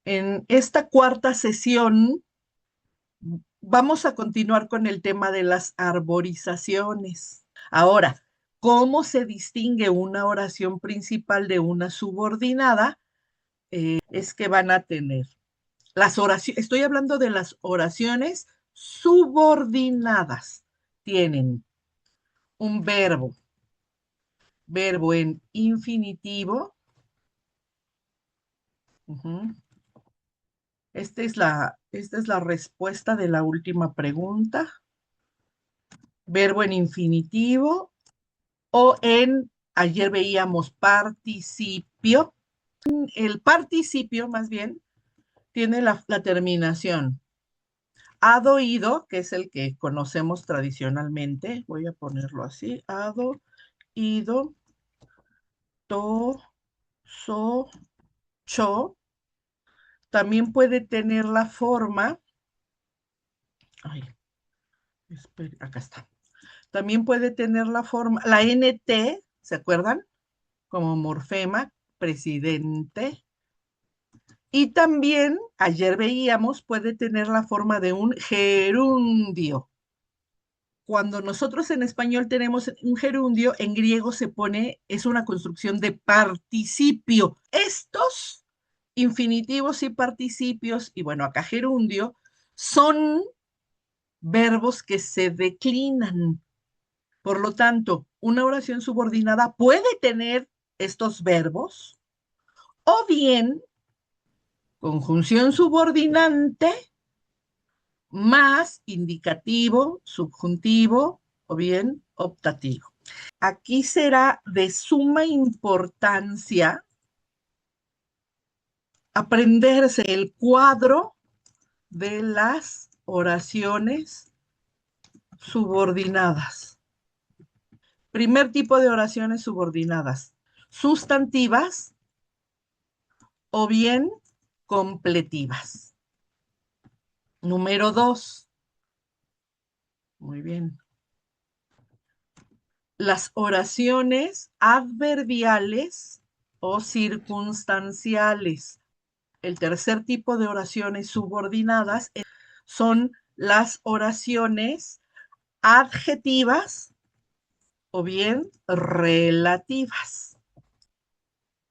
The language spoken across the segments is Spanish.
En esta cuarta sesión vamos a continuar con el tema de las arborizaciones. Ahora, ¿cómo se distingue una oración principal de una subordinada? Es que van a tener las oraciones, estoy hablando de las oraciones subordinadas. Tienen un verbo en infinitivo. Ujú. Esta es la respuesta de la última pregunta. Verbo en infinitivo ayer veíamos participio. El participio, más bien, tiene la terminación ado, ido, que es el que conocemos tradicionalmente. Voy a ponerlo así. Ado, ido, to, so, cho. También puede tener la forma. Ay, espere, acá está. También puede tener la forma, la NT, ¿se acuerdan? Como morfema, presidente. Y también, ayer veíamos, puede tener la forma de un gerundio. Cuando nosotros en español tenemos un gerundio, en griego es una construcción de participio. Estos infinitivos y participios, y bueno, acá gerundio, son verbos que se declinan. Por lo tanto, una oración subordinada puede tener estos verbos o bien conjunción subordinante más indicativo, subjuntivo o bien optativo. Aquí será de suma importancia aprenderse el cuadro de las oraciones subordinadas. Primer tipo de oraciones subordinadas, sustantivas o bien completivas. Número 2, muy bien, las oraciones adverbiales o circunstanciales. El tercer tipo de oraciones subordinadas son las oraciones adjetivas o bien relativas.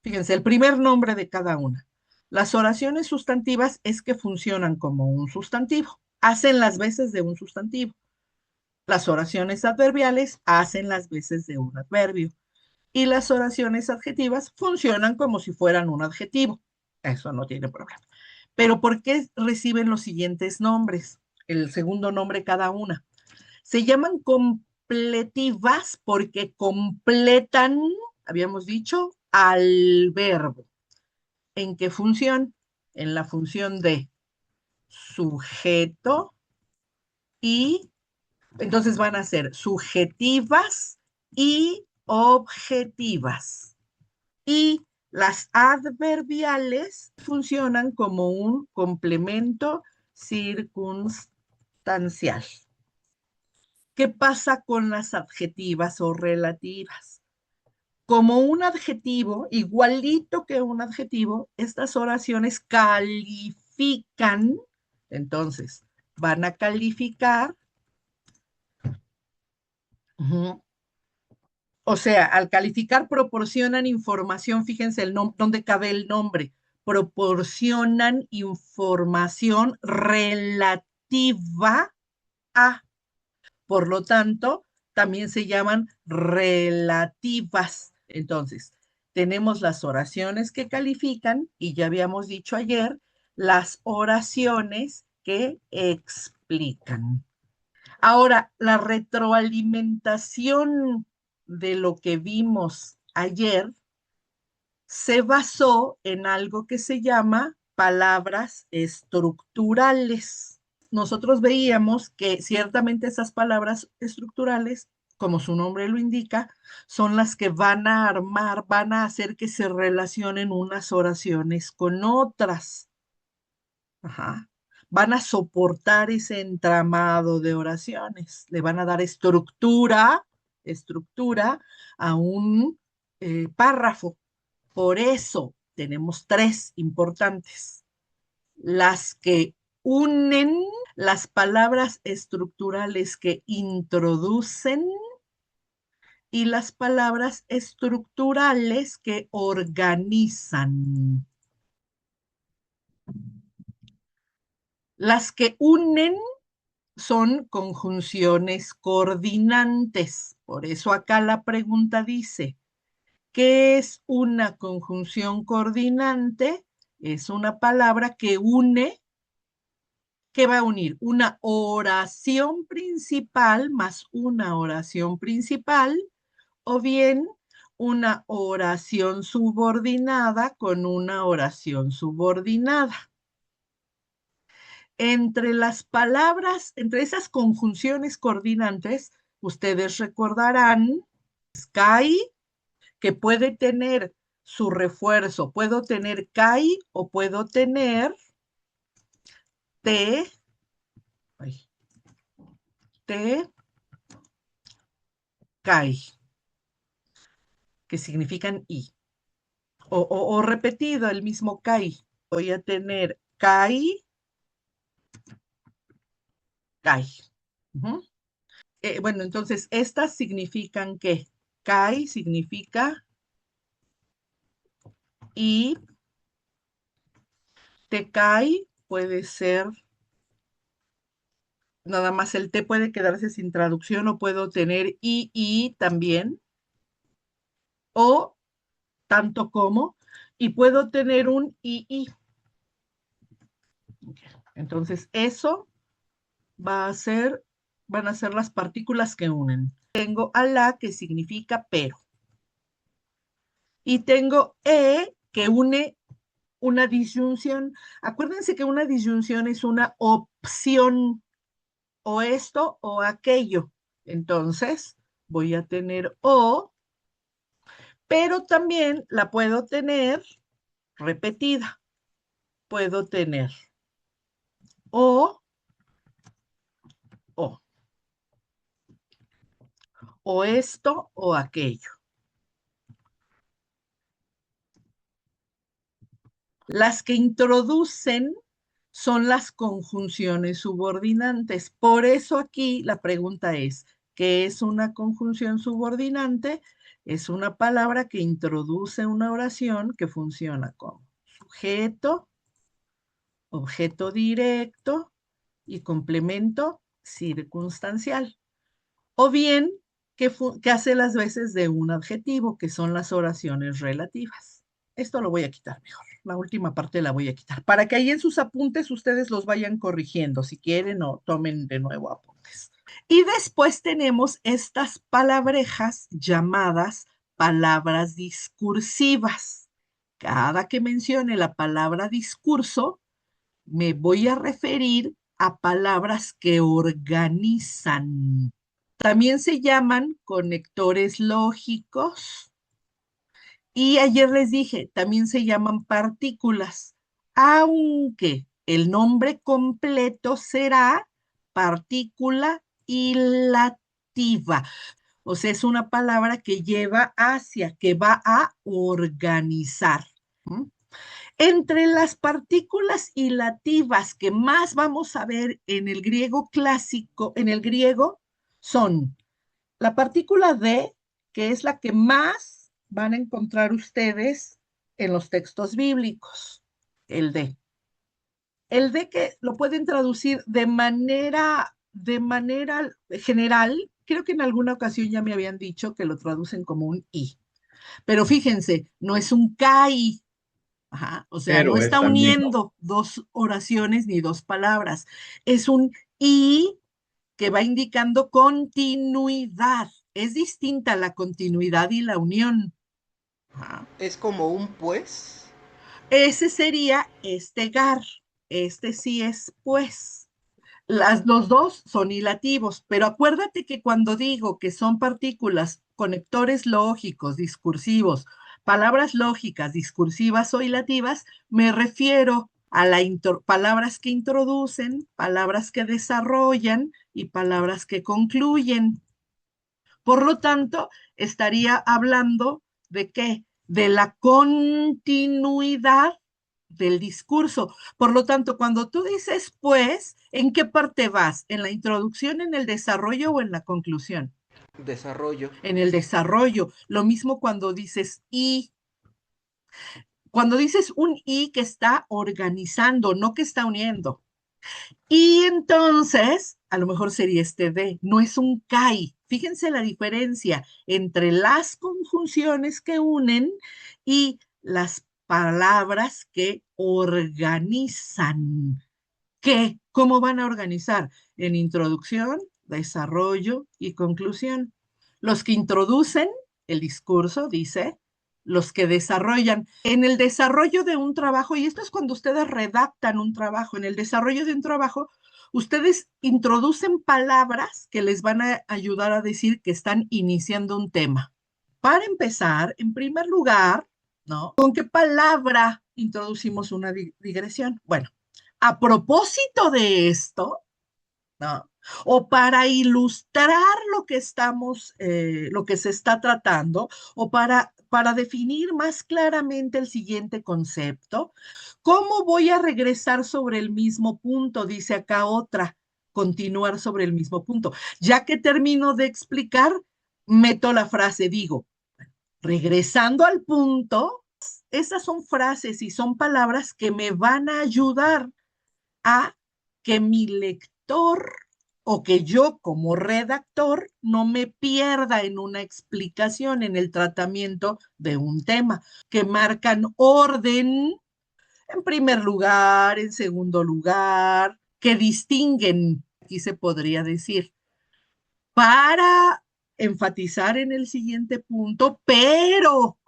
Fíjense, el primer nombre de cada una. Las oraciones sustantivas es que funcionan como un sustantivo, hacen las veces de un sustantivo. Las oraciones adverbiales hacen las veces de un adverbio. Y las oraciones adjetivas funcionan como si fueran un adjetivo. Eso no tiene problema. Pero ¿por qué reciben los siguientes nombres? El segundo nombre cada una. Se llaman completivas porque completan, habíamos dicho, al verbo. ¿En qué función? En la función de sujeto y entonces van a ser subjetivas y objetivas. Y las adverbiales funcionan como un complemento circunstancial. ¿Qué pasa con las adjetivas o relativas? Como un adjetivo, igualito que un adjetivo, estas oraciones califican, entonces van a calificar, uh-huh. O sea, al calificar proporcionan información, fíjense dónde cabe el nombre, proporcionan información relativa a, por lo tanto, también se llaman relativas. Entonces, tenemos las oraciones que califican y ya habíamos dicho ayer, las oraciones que explican. Ahora, la retroalimentación de lo que vimos ayer se basó en algo que se llama palabras estructurales. Nosotros veíamos que ciertamente esas palabras estructurales, como su nombre lo indica, son las que van a armar, van a hacer que se relacionen unas oraciones con otras. Ajá. Van a soportar ese entramado de oraciones, le van a dar estructura a un párrafo. Por eso tenemos tres importantes. las que unen, las palabras estructurales que introducen y las palabras estructurales que organizan. Las que unen son conjunciones coordinantes. Por eso acá la pregunta dice, ¿qué es una conjunción coordinante? Es una palabra que une, que va a unir una oración principal más una oración principal, o bien una oración subordinada con una oración subordinada. Entre las palabras, entre esas conjunciones coordinantes, ustedes recordarán Sky, que puede tener su refuerzo. Puedo tener Kai o puedo tener T, ay, T, Kai, que significan I. O repetido el mismo Kai. Voy a tener Kai, Kai. Uh-huh. Bueno, entonces, estas significan que Kai significa I, Te Kai puede ser, nada más el T puede quedarse sin traducción o puedo tener I también, o tanto como, y puedo tener un II. Entonces, eso va a ser, van a ser las partículas que unen. Tengo a la que significa pero. Y tengo que une una disyunción. Acuérdense que una disyunción es una opción, o esto o aquello. Entonces, voy a tener o, pero también la puedo tener repetida. Puedo tener o, o esto o aquello. Las que introducen son las conjunciones subordinantes. Por eso aquí la pregunta es, ¿qué es una conjunción subordinante? Es una palabra que introduce una oración que funciona como sujeto, objeto directo y complemento circunstancial. O bien que hace las veces de un adjetivo, que son las oraciones relativas. Esto lo voy a quitar mejor. La última parte la voy a quitar, para que ahí en sus apuntes ustedes los vayan corrigiendo, si quieren, o tomen de nuevo apuntes. Y después tenemos estas palabrejas llamadas palabras discursivas. Cada que mencione la palabra discurso, me voy a referir a palabras que organizan. También se llaman conectores lógicos. Y ayer les dije, también se llaman partículas, aunque el nombre completo será partícula hilativa. O sea, es una palabra que lleva hacia, que va a organizar. ¿Mm? Entre las partículas hilativas que más vamos a ver en el griego clásico, en el griego, son la partícula de, que es la que más van a encontrar ustedes en los textos bíblicos, el de. El de que lo pueden traducir de manera general, creo que en alguna ocasión ya me habían dicho que lo traducen como un I, pero fíjense, no es un CAI. Ajá, o sea, no Pero es está también. uniendo dos oraciones ni dos palabras. Es un I que va indicando continuidad. Es distinta la continuidad y la unión. Ajá. Es como un pues. Ese sería estegar. Este sí es pues. Los dos son hilativos, pero acuérdate que cuando digo que son partículas, conectores lógicos, discursivos, palabras lógicas, discursivas o hilativas, me refiero a palabras que introducen, palabras que desarrollan y palabras que concluyen. Por lo tanto, estaría hablando de qué? De la continuidad del discurso. Por lo tanto, cuando tú dices pues, ¿en qué parte vas? ¿En la introducción, en el desarrollo o en la conclusión? Desarrollo. En el desarrollo. Lo mismo cuando dices y. Cuando dices un y que está organizando, no que está uniendo. Y entonces, a lo mejor sería este de, no es un CAI. Fíjense la diferencia entre las conjunciones que unen y las palabras que organizan. ¿Qué? ¿Cómo van a organizar? En introducción, desarrollo y conclusión. Los que introducen el discurso, dice, los que desarrollan. En el desarrollo de un trabajo, y esto es cuando ustedes redactan un trabajo, en el desarrollo de un trabajo, ustedes introducen palabras que les van a ayudar a decir que están iniciando un tema. Para empezar, en primer lugar, ¿no? ¿Con qué palabra introducimos una digresión? Bueno, a propósito de esto, ¿no? O para ilustrar lo que se está tratando, o para definir más claramente el siguiente concepto. ¿Cómo voy a regresar sobre el mismo punto? Dice acá otra, continuar sobre el mismo punto. Ya que termino de explicar, meto la frase, digo, regresando al punto, esas son frases y son palabras que me van a ayudar a que mi lector o que yo como redactor no me pierda en una explicación, en el tratamiento de un tema, que marcan orden en primer lugar, en segundo lugar, que distinguen, aquí se podría decir, para enfatizar en el siguiente punto, pero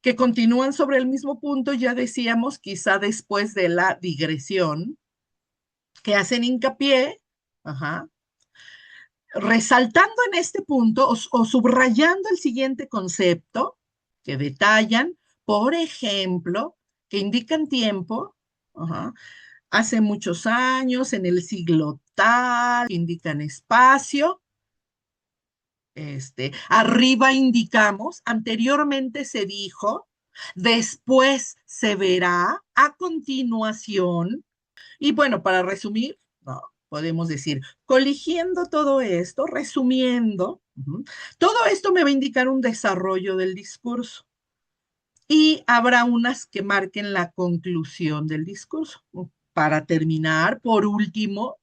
que continúan sobre el mismo punto, ya decíamos, quizá después de la digresión, que hacen hincapié, ajá, resaltando en este punto o subrayando el siguiente concepto, que detallan, por ejemplo, que indican tiempo, ajá, hace muchos años, en el siglo tal, indican espacio, arriba indicamos, anteriormente se dijo, después se verá, a continuación, y bueno, para resumir, no, podemos decir, coligiendo todo esto, resumiendo, todo esto me va a indicar un desarrollo del discurso y habrá unas que marquen la conclusión del discurso. Para terminar, por último,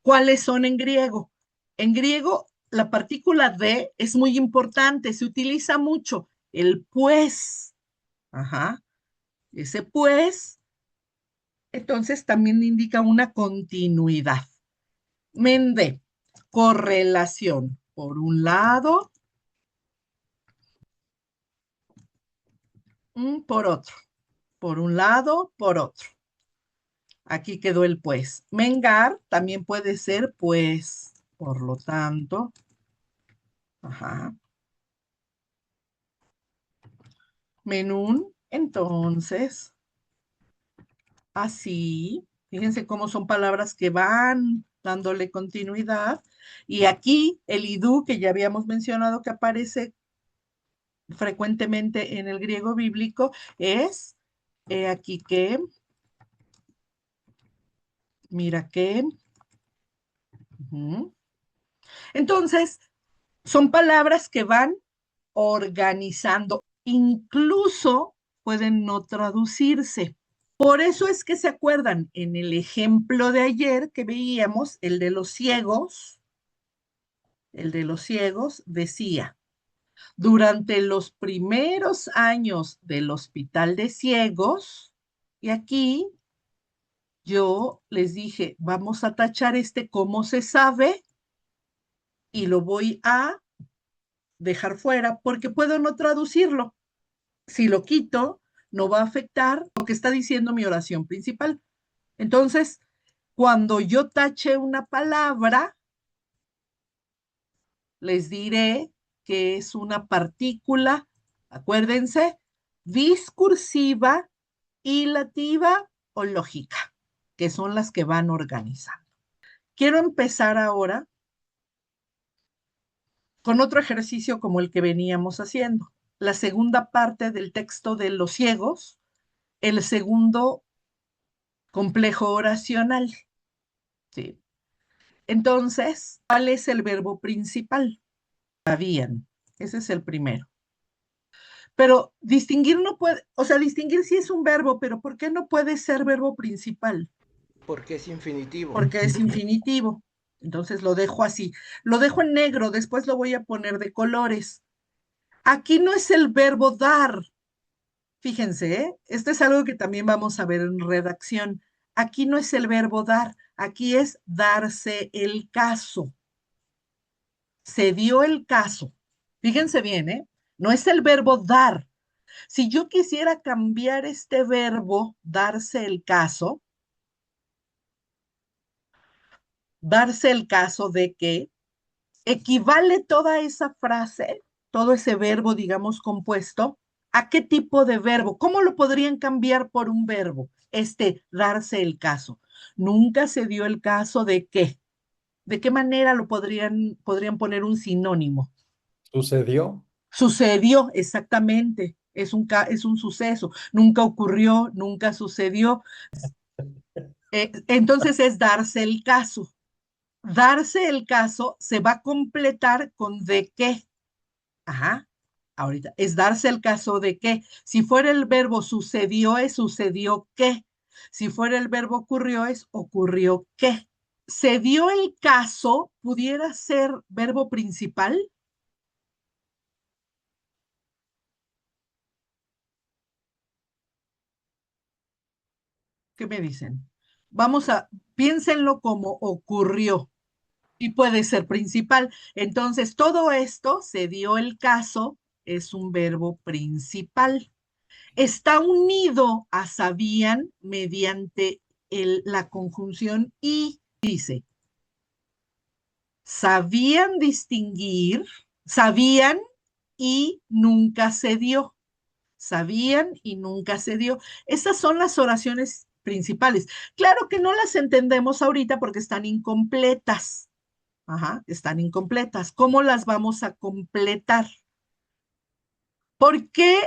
¿cuáles son en griego? En griego, la partícula de es muy importante, se utiliza mucho. El pues, ajá, ese pues entonces también indica una continuidad. Mende, correlación. Por un lado, por otro. Por un lado, por otro. Aquí quedó el pues. Mengar también puede ser pues. Por lo tanto, ajá. Menún, entonces, así. Fíjense cómo son palabras que van dándole continuidad. Y aquí el idú, que ya habíamos mencionado que aparece frecuentemente en el griego bíblico, es aquí que, mira que. Uh-huh. Entonces, son palabras que van organizando, incluso pueden no traducirse. Por eso es que se acuerdan en el ejemplo de ayer que veíamos, el de los ciegos decía, durante los primeros años del hospital de ciegos, y aquí yo les dije, vamos a tachar cómo se sabe y lo voy a dejar fuera porque puedo no traducirlo. Si lo quito, no va a afectar lo que está diciendo mi oración principal. Entonces, cuando yo tache una palabra, les diré que es una partícula, acuérdense, discursiva, hilativa o lógica, que son las que van organizando. Quiero empezar ahora con otro ejercicio como el que veníamos haciendo. La segunda parte del texto de los ciegos el segundo complejo oracional. ¿Sí? Entonces, ¿cuál es el verbo principal? Sabían. Ese es el primero. Pero distinguir no puede, o sea, distinguir sí es un verbo, pero ¿por qué no puede ser verbo principal? Porque es infinitivo. Porque es infinitivo. Entonces lo dejo así. Lo dejo en negro, después lo voy a poner de colores. Aquí no es el verbo dar. Fíjense, ¿eh? Esto es algo que también vamos a ver en redacción. Aquí no es el verbo dar, aquí es darse el caso. Se dio el caso. Fíjense bien, ¿eh? No es el verbo dar. Si yo quisiera cambiar este verbo, darse el caso de que equivale toda esa frase, todo ese verbo, digamos, compuesto, ¿a qué tipo de verbo? ¿Cómo lo podrían cambiar por un verbo? Darse el caso. Nunca se dio el caso de qué. ¿De qué manera podrían poner un sinónimo? ¿Sucedió? Sucedió, exactamente. Es un suceso. Nunca ocurrió, nunca sucedió. Entonces es darse el caso. Darse el caso se va a completar con de qué. Ajá, ahorita. Es darse el caso de qué. Si fuera el verbo sucedió, es sucedió qué. Si fuera el verbo ocurrió, es ocurrió qué. Se dio el caso, pudiera ser verbo principal. ¿Qué me dicen? Piénsenlo como ocurrió y puede ser principal. Entonces, todo esto, se dio el caso, es un verbo principal. Está unido a sabían mediante la conjunción y dice, sabían distinguir, sabían y nunca se dio. Sabían y nunca se dio. Esas son las oraciones principales. Claro que no las entendemos ahorita porque están incompletas. Ajá, están incompletas. ¿Cómo las vamos a completar? ¿Por qué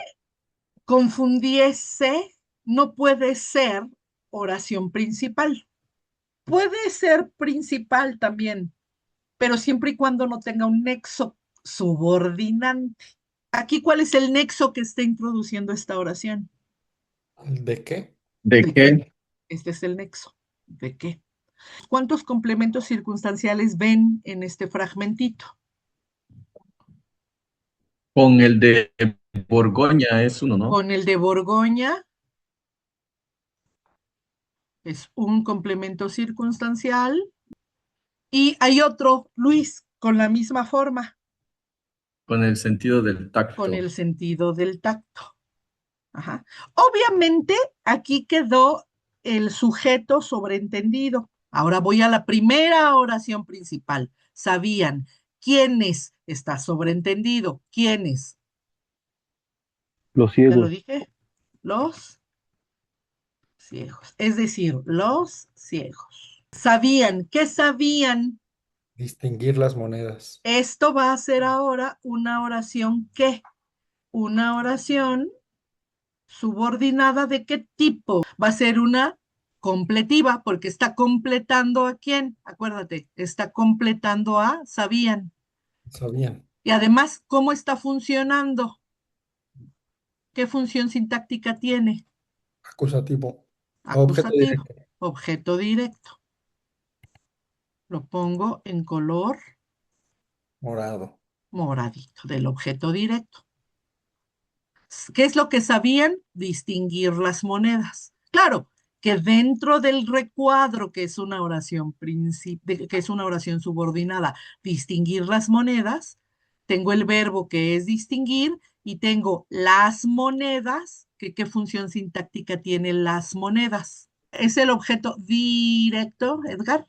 confundiese? No puede ser oración principal. Puede ser principal también, pero siempre y cuando no tenga un nexo subordinante. Aquí, ¿cuál es el nexo que está introduciendo esta oración? ¿De qué? ¿De qué? Este es el nexo. ¿De qué? ¿Cuántos complementos circunstanciales ven en este fragmentito? Con el de Borgoña es uno, ¿no? Con el de Borgoña es un complemento circunstancial y hay otro, Luis, con la misma forma, Con el sentido del con tacto. el sentido del tacto. Ajá. Obviamente, aquí quedó el sujeto sobreentendido. Ahora voy a la primera oración principal. ¿Sabían quiénes está sobreentendido? ¿Quiénes? Los Ya lo ciegos. dije. Los ciegos. Es decir, los ciegos. ¿Sabían? ¿Qué sabían? Distinguir las monedas. Esto va a ser ahora una oración ¿qué? Una oración subordinada de qué tipo. Va a ser una completiva porque está completando a quién. Acuérdate, está completando a sabían. Sabían. Y además, ¿cómo está funcionando? ¿Qué función sintáctica tiene? Acusativo. Objeto Acusativo, directo. objeto directo. Lo pongo en color Morado. moradito del objeto directo. ¿Qué es lo que sabían? Distinguir las monedas. Claro, que dentro del recuadro, que es una oración que es una oración subordinada, distinguir las monedas, tengo el verbo que es distinguir y tengo las monedas, que qué función sintáctica tienen las monedas. Es el objeto directo, Edgar.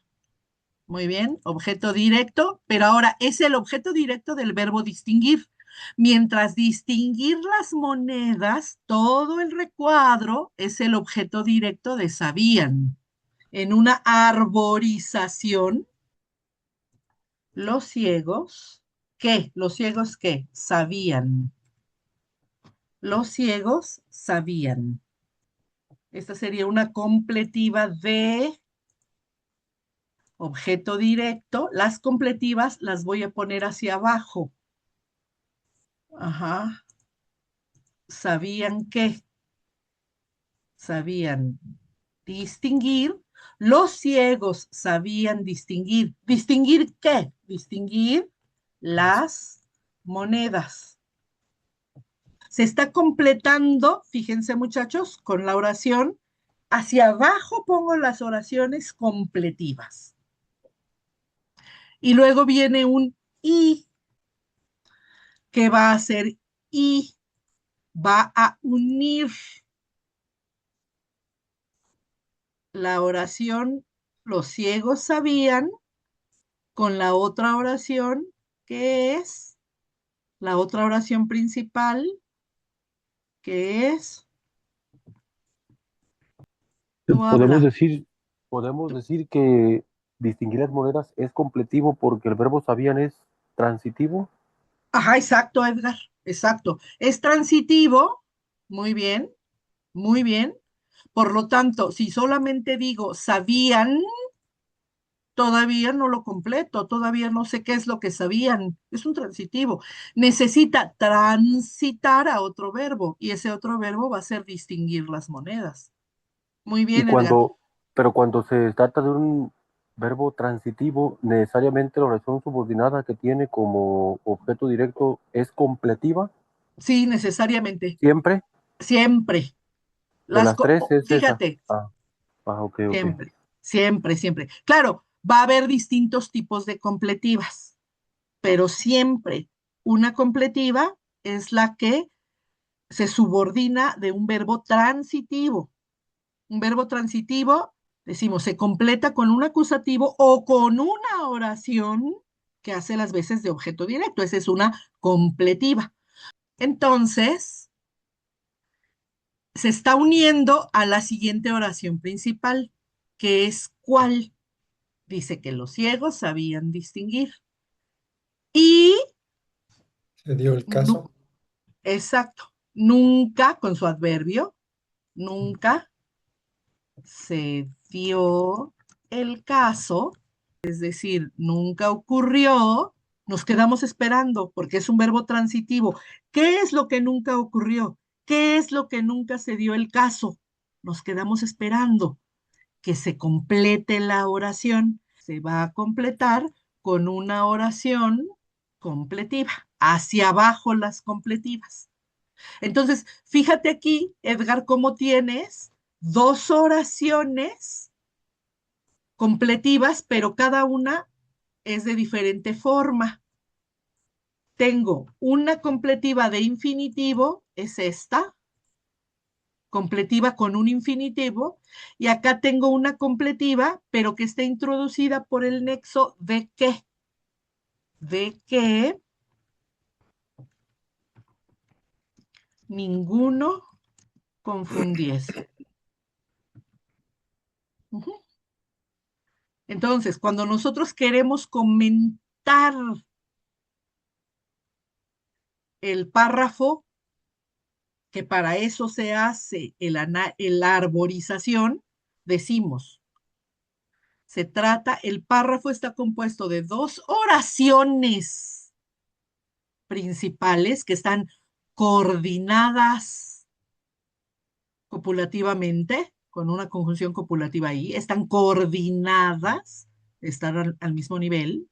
Muy bien, objeto directo, pero ahora es el objeto directo del verbo distinguir. Mientras distinguir las monedas, todo el recuadro es el objeto directo de sabían. En una arborización, los ciegos, ¿qué? Los ciegos, ¿qué? Sabían. Los ciegos sabían. Esta sería una completiva de objeto directo. Las completivas las voy a poner hacia abajo. Ajá. Sabían distinguir. Los ciegos sabían distinguir. ¿Distinguir qué? Distinguir las monedas. Se está completando, fíjense muchachos, con la oración. Hacia abajo pongo las oraciones completivas. Y luego viene un y, que va a ser y, va a unir la oración los ciegos sabían con la otra oración, que es la otra oración principal, que es, tú Podemos habla. decir, podemos decir que distinguir las monedas es completivo porque el verbo sabían es transitivo. Ajá, exacto, Edgar, exacto. Es transitivo, muy bien, muy bien. Por lo tanto, si solamente digo sabían, todavía no lo completo, todavía no sé qué es lo que sabían. Es un transitivo. Necesita transitar a otro verbo y ese otro verbo va a ser distinguir las monedas. Muy Y bien, Edgar. pero cuando se trata de un verbo transitivo, necesariamente la oración subordinada que tiene como objeto directo es completiva, Sí, necesariamente. siempre. Siempre. De las tres es esa. Fíjate, Ok, ok. siempre, siempre, siempre. Claro, va a haber distintos tipos de completivas, pero siempre una completiva es la que se subordina de un verbo transitivo. Un verbo transitivo, decimos, se completa con un acusativo o con una oración que hace las veces de objeto directo. Esa es una completiva. Entonces, se está uniendo a la siguiente oración principal, que es ¿cuál? Dice que los ciegos sabían distinguir. Y, Se dio el caso. exacto, nunca, con su adverbio, nunca se dio el caso, es decir, nunca ocurrió, nos quedamos esperando porque es un verbo transitivo. ¿Qué es lo que nunca ocurrió? ¿Qué es lo que nunca se dio el caso? Nos quedamos esperando que se complete la oración. Se va a completar con una oración completiva, hacia abajo las completivas. Entonces, fíjate aquí, Edgar, cómo tienes dos oraciones completivas, pero cada una es de diferente forma. Tengo una completiva de infinitivo, es esta, completiva con un infinitivo, y acá tengo una completiva, pero que está introducida por el nexo de qué, de que ninguno confundiese. Ujú. Entonces, cuando nosotros queremos comentar el párrafo, que para eso se hace la arborización, decimos, el párrafo está compuesto de dos oraciones principales que están coordinadas copulativamente, con una conjunción copulativa ahí, están coordinadas, están al mismo nivel.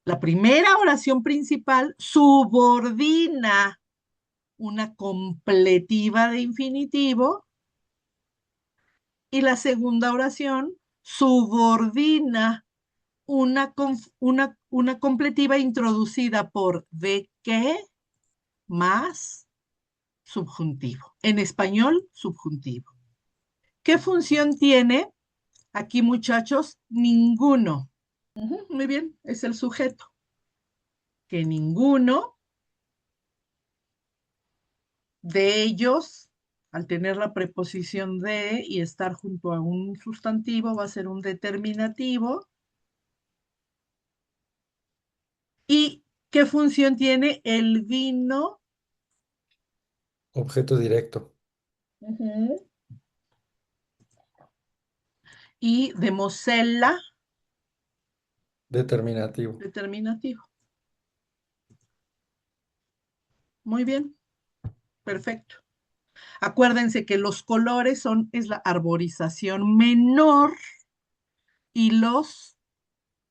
La primera oración principal subordina una completiva de infinitivo y la segunda oración subordina una completiva introducida por de que más subjuntivo. En español, subjuntivo. ¿Qué función tiene? Aquí, muchachos, ninguno. Muy bien, es el sujeto. Que ninguno de ellos, al tener la preposición de y estar junto a un sustantivo, va a ser un determinativo. ¿Y qué función tiene el vino? Objeto directo. Ujú. Y de Mosella, Determinativo. determinativo. Muy bien, perfecto. Acuérdense que los colores es la arborización menor y los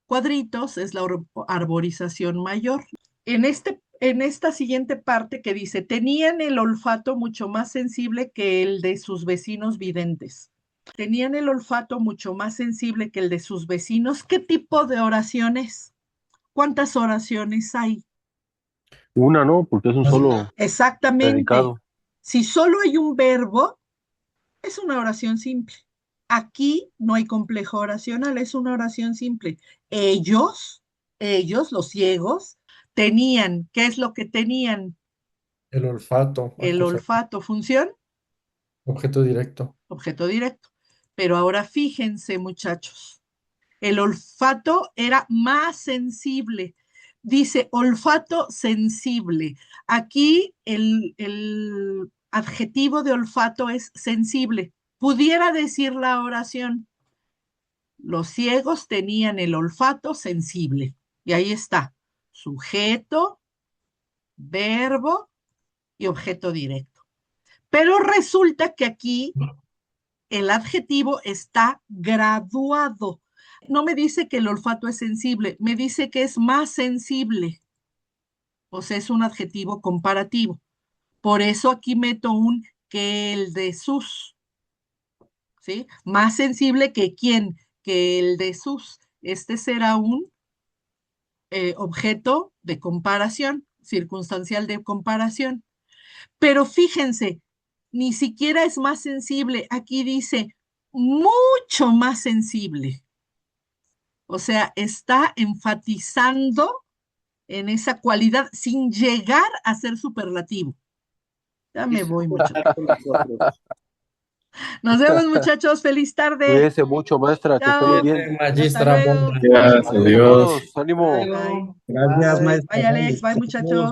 cuadritos es la arborización mayor. En esta siguiente parte que dice, tenían el olfato mucho más sensible que el de sus vecinos videntes. Tenían el olfato mucho más sensible que el de sus vecinos. ¿Qué tipo de oraciones? ¿Cuántas oraciones hay? Una, ¿no? Porque es un solo Exactamente. predicado. Si solo hay un verbo, es una oración simple. Aquí no hay complejo oracional, es una oración simple. Ellos, los ciegos, tenían, ¿qué es lo que tenían? El olfato. El olfato, función, Objeto directo. objeto directo. Pero ahora fíjense, muchachos, el olfato era más sensible. Dice olfato sensible. Aquí el adjetivo de olfato es sensible. Pudiera decir la oración, los ciegos tenían el olfato sensible. Y ahí está, sujeto, verbo y objeto directo. Pero resulta que aquí el adjetivo está graduado. No me dice que el olfato es sensible, me dice que es más sensible. O sea, es un adjetivo comparativo. Por eso aquí meto un que el de sus, ¿sí? Más sensible que quién, que el de sus. Este será un objeto de comparación, circunstancial de comparación. Pero fíjense, ni siquiera es más sensible. Aquí dice mucho más sensible. O sea, está enfatizando en esa cualidad sin llegar a ser superlativo. Ya me voy, muchachos. Nos vemos, muchachos. Feliz tarde. Cuídense mucho, maestra, que esté muy Chao. bien. Magistra. Hasta luego. Gracias, Adiós a adiós. todos, ánimo. Bye, bye. Gracias, maestra. Bye, Alex. Bye, muchachos.